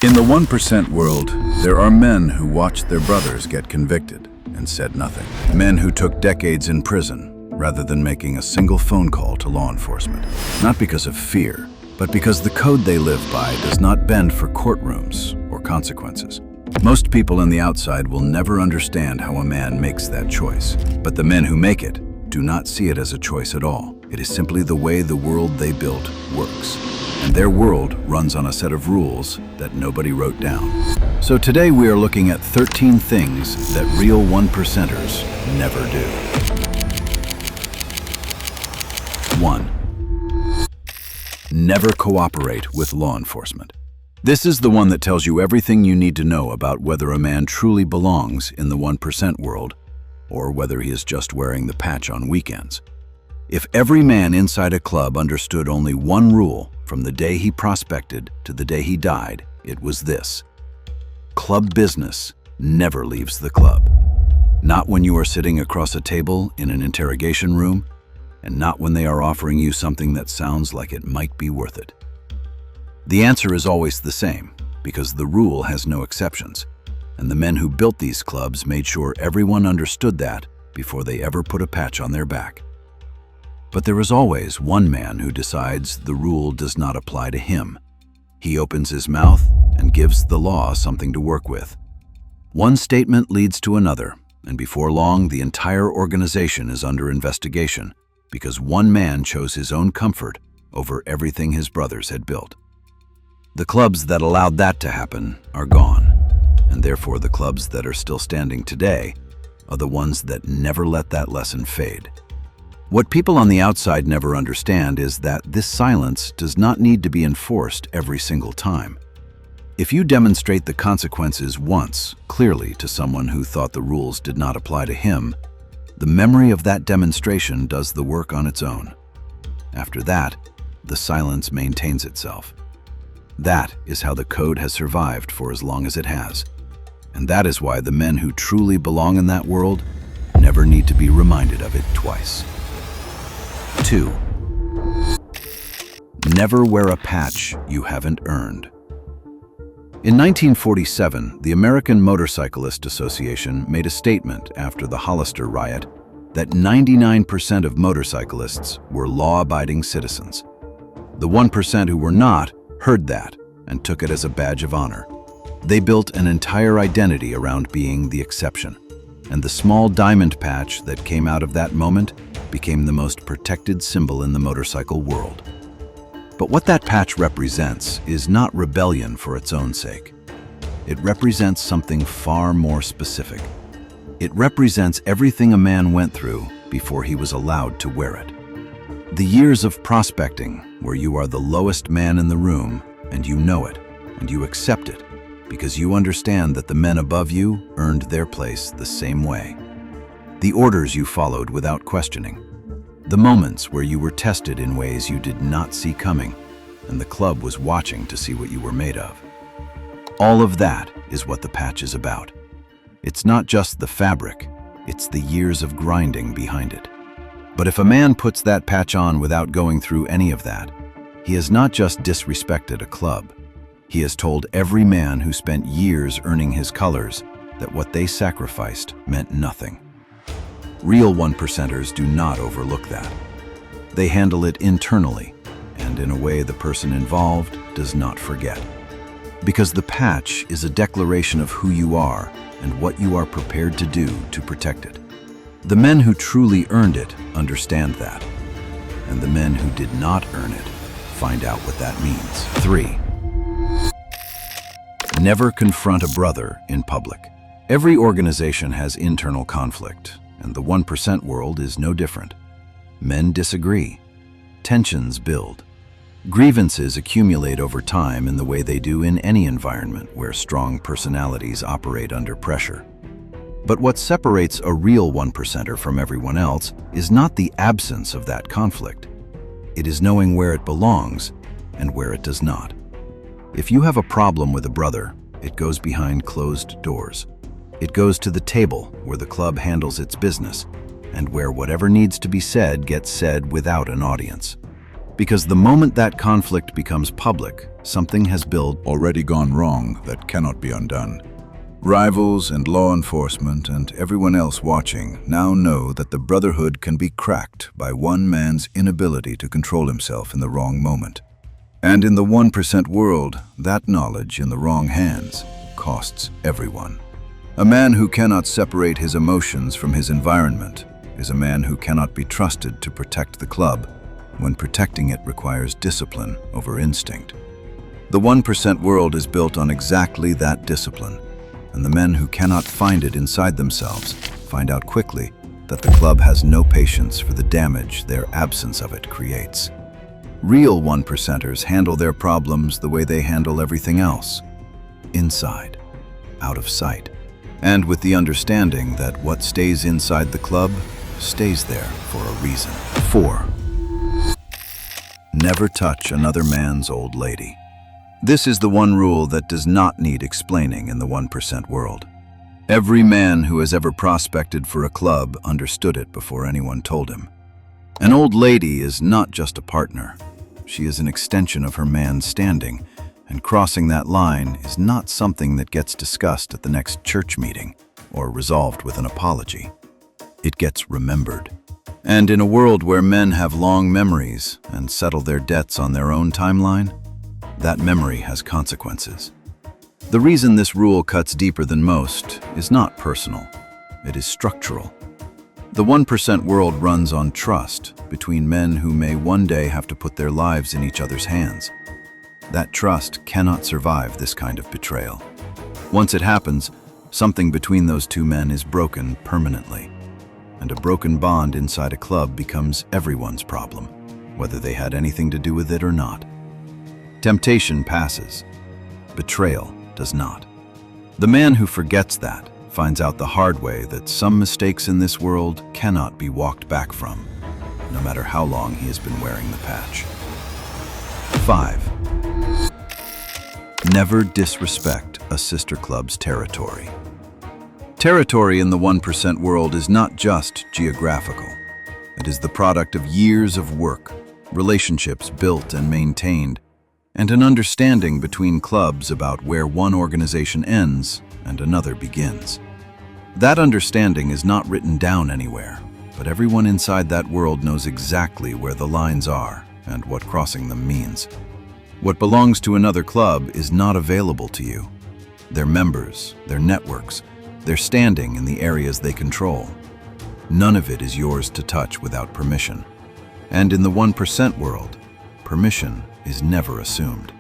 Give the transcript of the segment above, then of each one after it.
In the 1% world, there are men who watched their brothers get convicted and said nothing. Men who took decades in prison rather than making a single phone call to law enforcement. Not because of fear, but because the code they live by does not bend for courtrooms or consequences. Most people on the outside will never understand how a man makes that choice, but the men who make it do not see it as a choice at all. It is simply the way the world they built works. And their world runs on a set of rules that nobody wrote down. So today we are looking at 13 things that real 1%ers never do. 1. Never cooperate with law enforcement. This is the one that tells you everything you need to know about whether a man truly belongs in the 1% world or whether he is just wearing the patch on weekends. If every man inside a club understood only one rule from the day he prospected to the day he died, it was this: club business never leaves the club. Not when you are sitting across a table in an interrogation room, and not when they are offering you something that sounds like it might be worth it. The answer is always the same, because the rule has no exceptions, and the men who built these clubs made sure everyone understood that before they ever put a patch on their back. But there is always one man who decides the rule does not apply to him. He opens his mouth and gives the law something to work with. One statement leads to another, and before long, the entire organization is under investigation because one man chose his own comfort over everything his brothers had built. The clubs that allowed that to happen are gone, and therefore the clubs that are still standing today are the ones that never let that lesson fade. What people on the outside never understand is that this silence does not need to be enforced every single time. If you demonstrate the consequences once, clearly to someone who thought the rules did not apply to him, the memory of that demonstration does the work on its own. After that, the silence maintains itself. That is how the code has survived for as long as it has. And that is why the men who truly belong in that world never need to be reminded of it twice. 2. Never wear a patch you haven't earned. In 1947, the American Motorcyclist Association made a statement after the Hollister riot that 99% of motorcyclists were law-abiding citizens. The 1% who were not heard that and took it as a badge of honor. They built an entire identity around being the exception, and the small diamond patch that came out of that moment became the most protected symbol in the motorcycle world. But what that patch represents is not rebellion for its own sake. It represents something far more specific. It represents everything a man went through before he was allowed to wear it. The years of prospecting, where you are the lowest man in the room, and you know it, and you accept it, because you understand that the men above you earned their place the same way. The orders you followed without questioning. The moments where you were tested in ways you did not see coming, and the club was watching to see what you were made of. All of that is what the patch is about. It's not just the fabric, it's the years of grinding behind it. But if a man puts that patch on without going through any of that, he has not just disrespected a club. He has told every man who spent years earning his colors that what they sacrificed meant nothing. Real 1%ers do not overlook that. They handle it internally, and in a way the person involved does not forget. Because the patch is a declaration of who you are and what you are prepared to do to protect it. The men who truly earned it understand that, and the men who did not earn it find out what that means. 3. Never confront a brother in public. Every organization has internal conflict, and the 1% world is no different. Men disagree. Tensions build. Grievances accumulate over time in the way they do in any environment where strong personalities operate under pressure. But what separates a real 1%er from everyone else is not the absence of that conflict. It is knowing where it belongs and where it does not. If you have a problem with a brother, it goes behind closed doors. It goes to the table where the club handles its business and where whatever needs to be said gets said without an audience. Because the moment that conflict becomes public, something has already gone wrong that cannot be undone. Rivals and law enforcement and everyone else watching now know that the brotherhood can be cracked by one man's inability to control himself in the wrong moment. And in the 1% world, that knowledge in the wrong hands costs everyone. A man who cannot separate his emotions from his environment is a man who cannot be trusted to protect the club when protecting it requires discipline over instinct. The 1% world is built on exactly that discipline, and the men who cannot find it inside themselves find out quickly that the club has no patience for the damage their absence of it creates. Real 1%ers handle their problems the way they handle everything else: inside, out of sight, and with the understanding that what stays inside the club stays there for a reason. 4. Never touch another man's old lady. This is the one rule that does not need explaining in the 1% world. Every man who has ever prospected for a club understood it before anyone told him. An old lady is not just a partner. She is an extension of her man's standing, and crossing that line is not something that gets discussed at the next church meeting or resolved with an apology. It gets remembered. And in a world where men have long memories and settle their debts on their own timeline, that memory has consequences. The reason this rule cuts deeper than most is not personal. It is structural. The 1% world runs on trust between men who may one day have to put their lives in each other's hands. That trust cannot survive this kind of betrayal. Once it happens, something between those two men is broken permanently. And a broken bond inside a club becomes everyone's problem, whether they had anything to do with it or not. Temptation passes. Betrayal does not. The man who forgets that finds out the hard way that some mistakes in this world cannot be walked back from, no matter how long he has been wearing the patch. 5. Never disrespect a sister club's territory. Territory in the 1% world is not just geographical. It is the product of years of work, relationships built and maintained, and an understanding between clubs about where one organization ends and another begins. That understanding is not written down anywhere, but everyone inside that world knows exactly where the lines are and what crossing them means. What belongs to another club is not available to you. Their members, their networks, their standing in the areas they control. None of it is yours to touch without permission. And in the 1% world, permission is never assumed.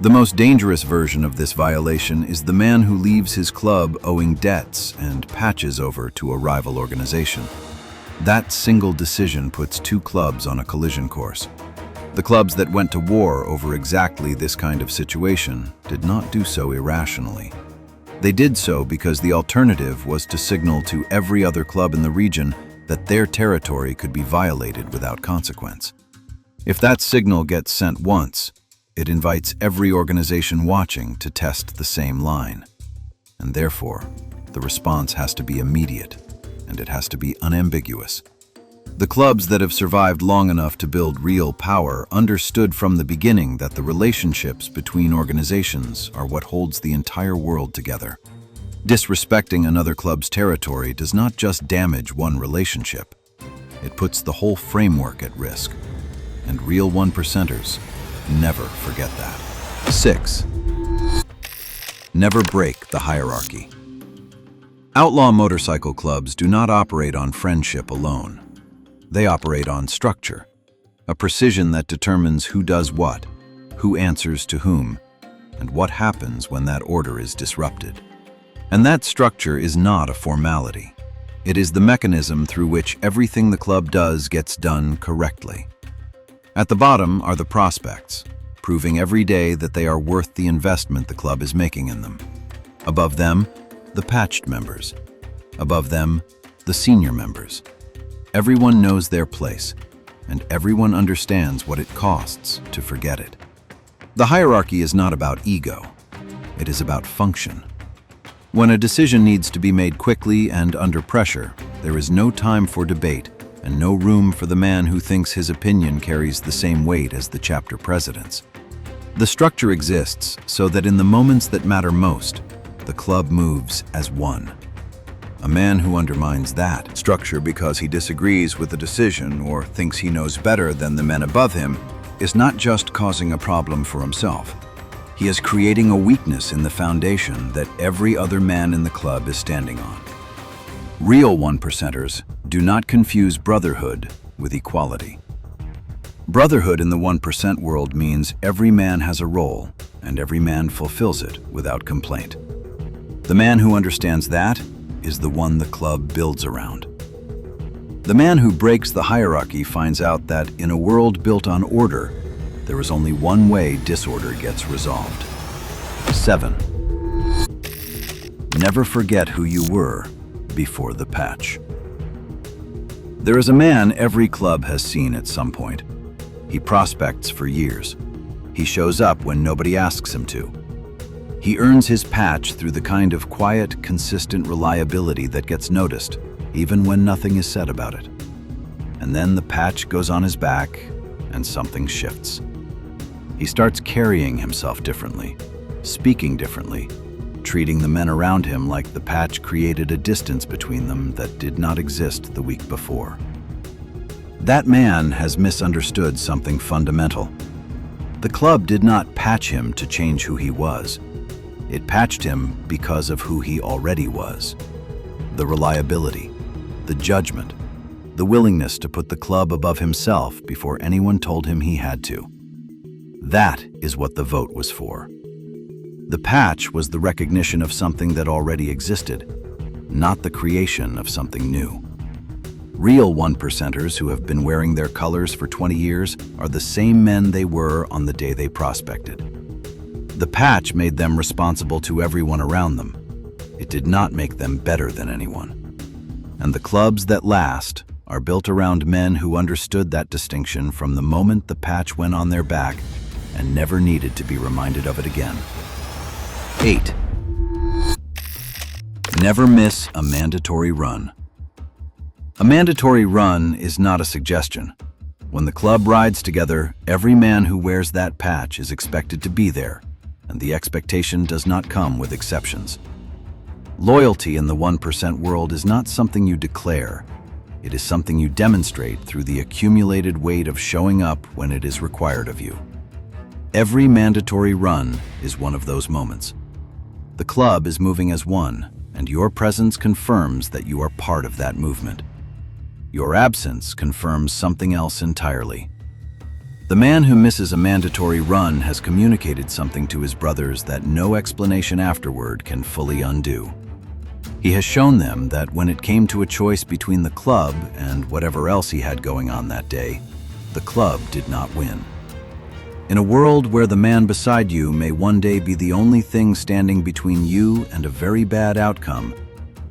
The most dangerous version of this violation is the man who leaves his club owing debts and patches over to a rival organization. That single decision puts two clubs on a collision course. The clubs that went to war over exactly this kind of situation did not do so irrationally. They did so because the alternative was to signal to every other club in the region that their territory could be violated without consequence. If that signal gets sent once, it invites every organization watching to test the same line. And therefore, the response has to be immediate, and it has to be unambiguous. The clubs that have survived long enough to build real power understood from the beginning that the relationships between organizations are what holds the entire world together. Disrespecting another club's territory does not just damage one relationship. It puts the whole framework at risk. And real 1%ers never forget that. 6. Never break the hierarchy. Outlaw motorcycle clubs do not operate on friendship alone. They operate on structure, a precision that determines who does what, who answers to whom, and what happens when that order is disrupted. And that structure is not a formality. It is the mechanism through which everything the club does gets done correctly. At the bottom are the prospects, proving every day that they are worth the investment the club is making in them. Above them, the patched members. Above them, the senior members. Everyone knows their place, and everyone understands what it costs to forget it. The hierarchy is not about ego. It is about function. When a decision needs to be made quickly and under pressure, there is no time for debate, and no room for the man who thinks his opinion carries the same weight as the chapter president's. The structure exists so that in the moments that matter most, the club moves as one. A man who undermines that structure because he disagrees with a decision or thinks he knows better than the men above him is not just causing a problem for himself. He is creating a weakness in the foundation that every other man in the club is standing on. Real one-percenters do not confuse brotherhood with equality. Brotherhood in the 1% world means every man has a role, and every man fulfills it without complaint. The man who understands that is the one the club builds around. The man who breaks the hierarchy finds out that in a world built on order, there is only one way disorder gets resolved. 7. Never forget who you were before the patch. There is a man every club has seen at some point. He prospects for years. He shows up when nobody asks him to. He earns his patch through the kind of quiet, consistent reliability that gets noticed, even when nothing is said about it. And then the patch goes on his back, and something shifts. He starts carrying himself differently, speaking differently, treating the men around him like the patch created a distance between them that did not exist the week before. That man has misunderstood something fundamental. The club did not patch him to change who he was. It patched him because of who he already was. The reliability, the judgment, the willingness to put the club above himself before anyone told him he had to. That is what the vote was for. The patch was the recognition of something that already existed, not the creation of something new. Real one-percenters who have been wearing their colors for 20 years are the same men they were on the day they prospected. The patch made them responsible to everyone around them. It did not make them better than anyone. And the clubs that last are built around men who understood that distinction from the moment the patch went on their back and never needed to be reminded of it again. 8. Never miss a mandatory run. A mandatory run is not a suggestion. When the club rides together, every man who wears that patch is expected to be there, and the expectation does not come with exceptions. Loyalty in the 1% world is not something you declare. It is something you demonstrate through the accumulated weight of showing up when it is required of you. Every mandatory run is one of those moments. The club is moving as one, and your presence confirms that you are part of that movement. Your absence confirms something else entirely. The man who misses a mandatory run has communicated something to his brothers that no explanation afterward can fully undo. He has shown them that when it came to a choice between the club and whatever else he had going on that day, the club did not win. In a world where the man beside you may one day be the only thing standing between you and a very bad outcome,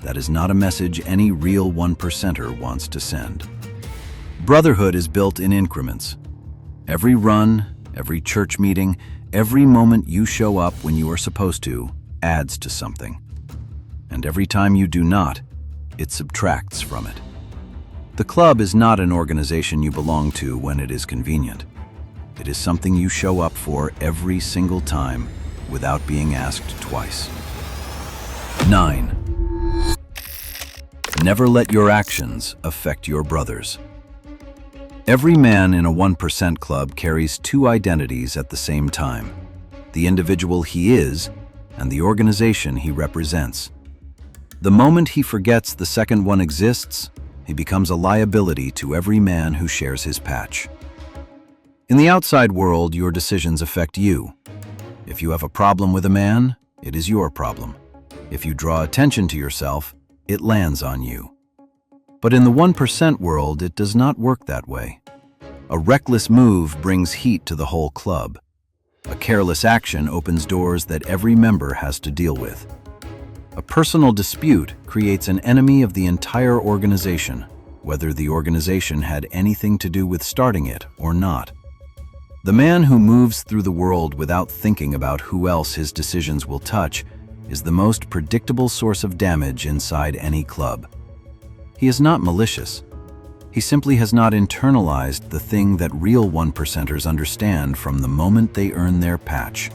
that is not a message any real 1%er wants to send. Brotherhood is built in increments. Every run, every church meeting, every moment you show up when you are supposed to adds to something. And every time you do not, it subtracts from it. The club is not an organization you belong to when it is convenient. It is something you show up for every single time without being asked twice. 9. Never let your actions affect your brothers. Every man in a 1% club carries two identities at the same time: the individual he is and the organization he represents. The moment he forgets the second one exists, he becomes a liability to every man who shares his patch. In the outside world, your decisions affect you. If you have a problem with a man, it is your problem. If you draw attention to yourself, it lands on you. But in the 1% world, it does not work that way. A reckless move brings heat to the whole club. A careless action opens doors that every member has to deal with. A personal dispute creates an enemy of the entire organization, whether the organization had anything to do with starting it or not. The man who moves through the world without thinking about who else his decisions will touch is the most predictable source of damage inside any club. He is not malicious. He simply has not internalized the thing that real 1%ers understand from the moment they earn their patch.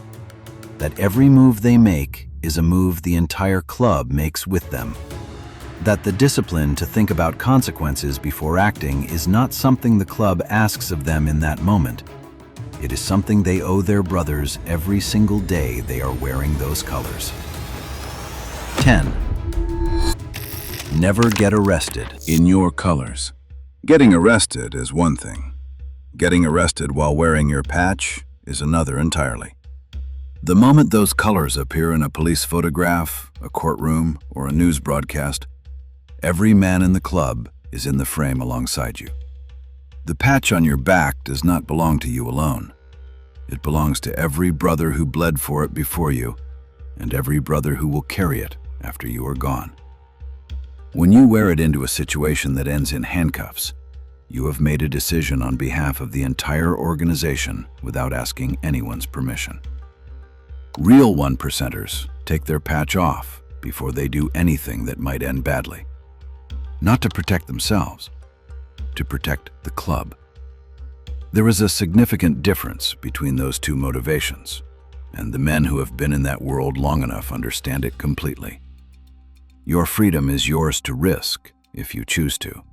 That every move they make is a move the entire club makes with them. That the discipline to think about consequences before acting is not something the club asks of them in that moment. It is something they owe their brothers every single day they are wearing those colors. 10. Never get arrested In your colors. Getting arrested is one thing. Getting arrested while wearing your patch is another entirely. The moment those colors appear in a police photograph, a courtroom, or a news broadcast, every man in the club is in the frame alongside you. The patch on your back does not belong to you alone. It belongs to every brother who bled for it before you, and every brother who will carry it after you are gone. When you wear it into a situation that ends in handcuffs, you have made a decision on behalf of the entire organization without asking anyone's permission. Real 1%ers take their patch off before they do anything that might end badly. Not to protect themselves, to protect the club. There is a significant difference between those two motivations, and the men who have been in that world long enough understand it completely. Your freedom is yours to risk if you choose to.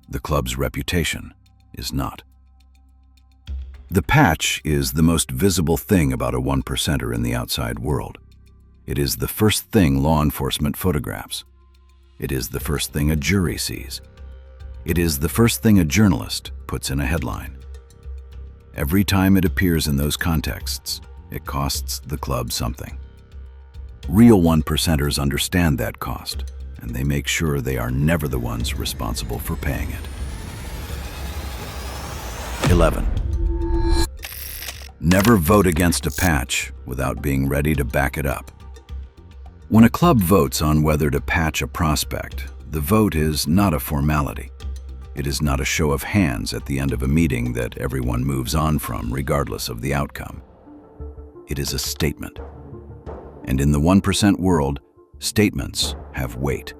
The club's reputation is not. The patch is the most visible thing about a 1%er in the outside world. It is the first thing law enforcement photographs. It is the first thing a jury sees. It is the first thing a journalist puts in a headline. Every time it appears in those contexts, it costs the club something. Real 1%ers understand that cost, and they make sure they are never the ones responsible for paying it. 11. Never vote against a patch without being ready to back it up. When a club votes on whether to patch a prospect, the vote is not a formality. It is not a show of hands at the end of a meeting that everyone moves on from regardless of the outcome. It is a statement. And in the 1% world, statements have weight.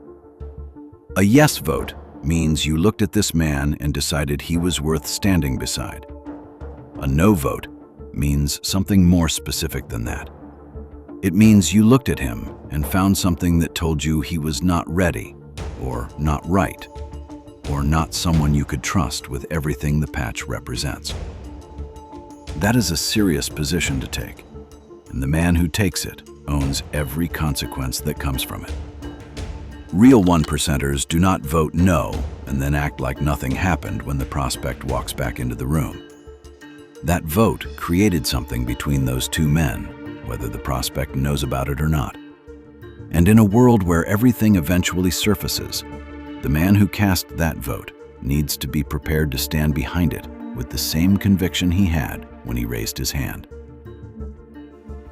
A yes vote means you looked at this man and decided he was worth standing beside. A no vote means something more specific than that. It means you looked at him and found something that told you he was not ready, or not right, or not someone you could trust with everything the patch represents. That is a serious position to take, and the man who takes it owns every consequence that comes from it. Real 1%ers do not vote no and then act like nothing happened when the prospect walks back into the room. That vote created something between those two men, whether the prospect knows about it or not. And in a world where everything eventually surfaces, the man who cast that vote needs to be prepared to stand behind it with the same conviction he had when he raised his hand.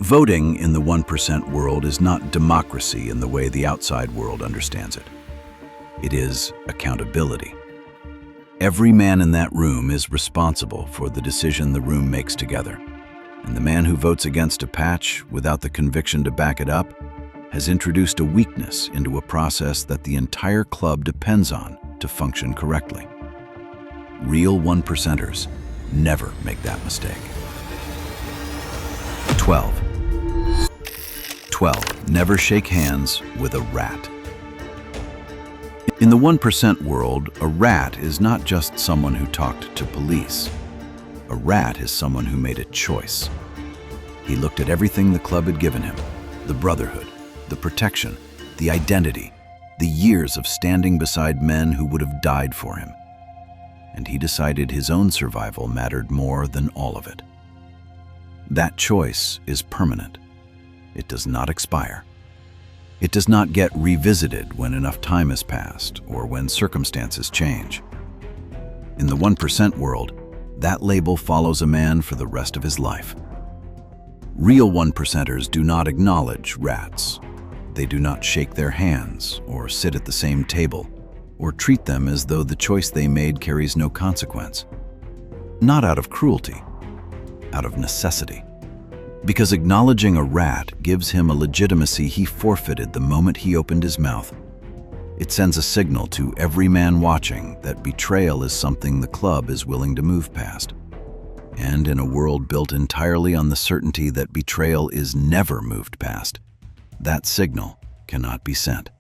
Voting in the 1% world is not democracy in the way the outside world understands it. It is accountability. Every man in that room is responsible for the decision the room makes together, and the man who votes against a patch without the conviction to back it up has introduced a weakness into a process that the entire club depends on to function correctly. Real 1%ers never make that mistake. 12. Never shake hands with a rat. In the 1% world, a rat is not just someone who talked to police. A rat is someone who made a choice. He looked at everything the club had given him, the brotherhood, the protection, the identity, the years of standing beside men who would have died for him. And he decided his own survival mattered more than all of it. That choice is permanent. It does not expire. It does not get revisited when enough time has passed or when circumstances change. In the 1% world, that label follows a man for the rest of his life. Real 1%ers do not acknowledge rats. They do not shake their hands or sit at the same table or treat them as though the choice they made carries no consequence. Not out of cruelty, out of necessity. Because acknowledging a rat gives him a legitimacy he forfeited the moment he opened his mouth. It sends a signal to every man watching that betrayal is something the club is willing to move past. And in a world built entirely on the certainty that betrayal is never moved past, that signal cannot be sent.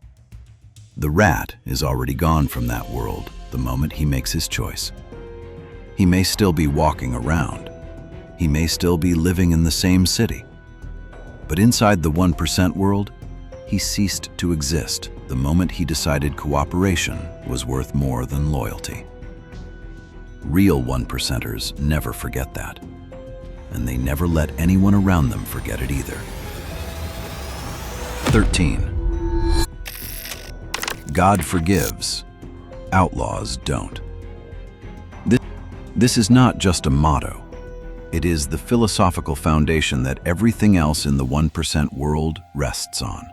The rat is already gone from that world the moment he makes his choice. He may still be walking around. He may still be living in the same city. But inside the 1% world, he ceased to exist the moment he decided cooperation was worth more than loyalty. Real 1%ers never forget that, and they never let anyone around them forget it either. 13. God forgives, outlaws don't. This is not just a motto. It is the philosophical foundation that everything else in the 1% world rests on.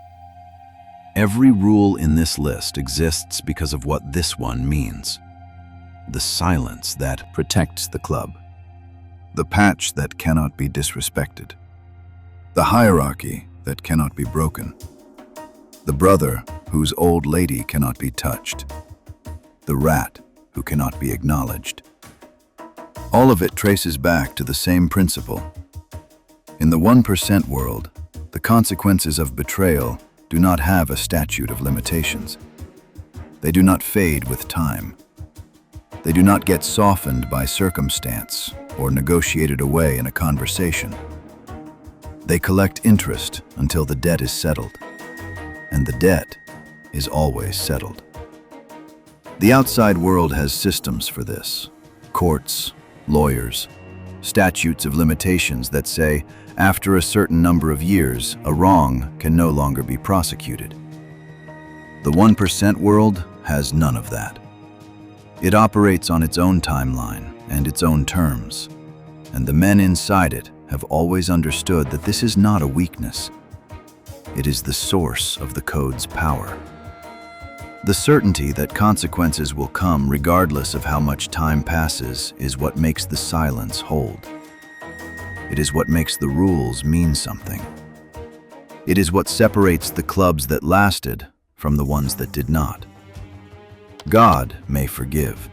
Every rule in this list exists because of what this one means. The silence that protects the club. The patch that cannot be disrespected. The hierarchy that cannot be broken. The brother whose old lady cannot be touched. The rat who cannot be acknowledged. All of it traces back to the same principle. In the 1% world, the consequences of betrayal do not have a statute of limitations. They do not fade with time. They do not get softened by circumstance or negotiated away in a conversation. They collect interest until the debt is settled, and the debt is always settled. The outside world has systems for this: courts, lawyers, statutes of limitations that say after a certain number of years, a wrong can no longer be prosecuted. The 1% world has none of that. It operates on its own timeline and its own terms, and the men inside it have always understood that this is not a weakness. It is the source of the code's power. The certainty that consequences will come regardless of how much time passes is what makes the silence hold. It is what makes the rules mean something. It is what separates the clubs that lasted from the ones that did not. God may forgive,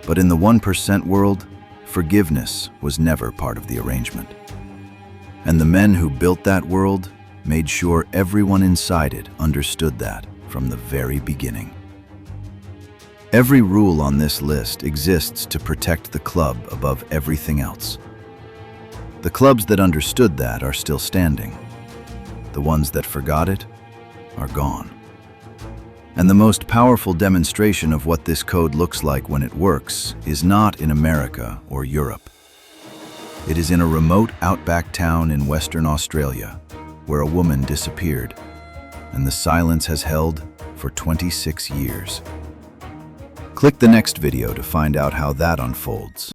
but in the 1% world, forgiveness was never part of the arrangement. And the men who built that world made sure everyone inside it understood that from the very beginning. Every rule on this list exists to protect the club above everything else. The clubs that understood that are still standing. The ones that forgot it are gone. And the most powerful demonstration of what this code looks like when it works is not in America or Europe. It is in a remote outback town in Western Australia, where a woman disappeared, and the silence has held for 26 years. Click the next video to find out how that unfolds.